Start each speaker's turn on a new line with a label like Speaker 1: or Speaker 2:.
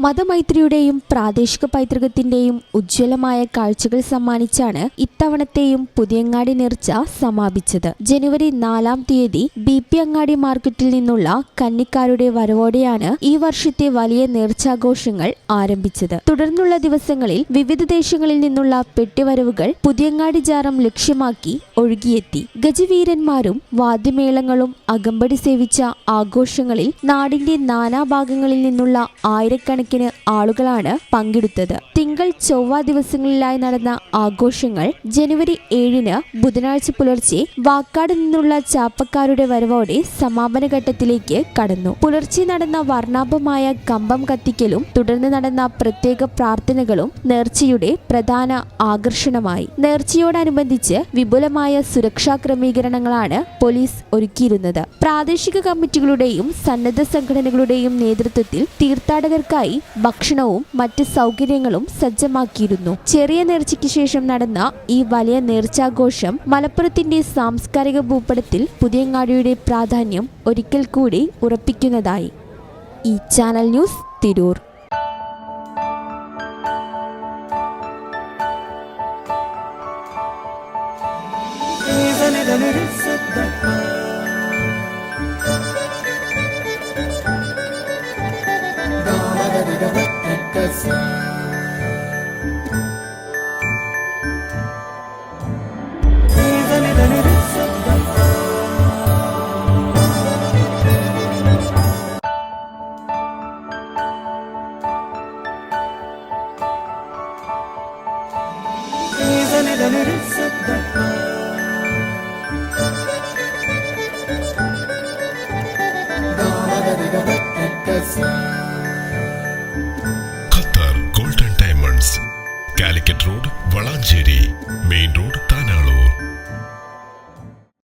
Speaker 1: മതമൈത്രിയുടെയും പ്രാദേശിക പൈതൃകത്തിന്റെയും ഉജ്ജ്വലമായ കാഴ്ചകൾ സമ്മാനിച്ചാണ് ഇത്തവണത്തെയും പുതിയങ്ങാടി നേർച്ച സമാപിച്ചത്. ജനുവരി 4-ാം തീയതി BP അങ്ങാടി മാർക്കറ്റിൽ നിന്നുള്ള കന്നിക്കാരുടെ വരവോടെയാണ് ഈ വർഷത്തെ വലിയ നേർച്ചാഘോഷങ്ങൾ ആരംഭിച്ചത്. തുടർന്നുള്ള ദിവസങ്ങളിൽ വിവിധ ദേശങ്ങളിൽ നിന്നുള്ള പെട്ടിവരവുകൾ പുതിയങ്ങാടി ജാറം ലക്ഷ്യമാക്കി ഒഴുകിയെത്തി. ഗജവീരന്മാരും വാദ്യമേളങ്ങളും അകമ്പടി സേവിച്ച ആഘോഷങ്ങളിൽ നാടിന്റെ നാനാഭാഗങ്ങളിൽ നിന്നുള്ള ആയിരക്കണക്കിന് ആളുകളാണ് പങ്കെടുത്തത്. തിങ്കൾ ചൊവ്വ ദിവസങ്ങളിലായി നടന്ന ആഘോഷങ്ങൾ ജനുവരി 7-ന് ബുധനാഴ്ച പുലർച്ചെ വാക്കാട് നിന്നുള്ള ചാപ്പക്കാരുടെ വരവോടെ സമാപന ഘട്ടത്തിലേക്ക് കടന്നു. പുലർച്ചെ നടന്ന വർണ്ണാഭമായ കമ്പം കത്തിക്കലും തുടർന്ന് നടന്ന പ്രത്യേക പ്രാർത്ഥനകളും നേർച്ചയുടെ പ്രധാന ആകർഷണമായി. നേർച്ചയോടനുബന്ധിച്ച് വിപുലമായ സുരക്ഷാ ക്രമീകരണങ്ങളാണ് പോലീസ് ഒരുക്കിയിരുന്നത്. പ്രാദേശിക കമ്മിറ്റികളുടെയും സന്നദ്ധ സംഘടനകളുടെയും നേതൃത്വത്തിൽ തീർത്ഥാടകർക്കായി ഭക്ഷണവും മറ്റ് സൗകര്യങ്ങളും സജ്ജമാക്കിയിരുന്നു. ചെറിയ നേർച്ചയ്ക്ക് ശേഷം നടന്ന ഈ വലിയ നേർച്ചാഘോഷം മലപ്പുറത്തിന്റെ സാംസ്കാരിക ഭൂപടത്തിൽ പുതിയങ്ങാടിയുടെ പ്രാധാന്യം ഒരിക്കൽ കൂടി ഉറപ്പിക്കുന്നതായി. ഈ channel news, Tirur.
Speaker 2: Qatar golden diamonds, Calicut road, Valanchery main road, താനാട്.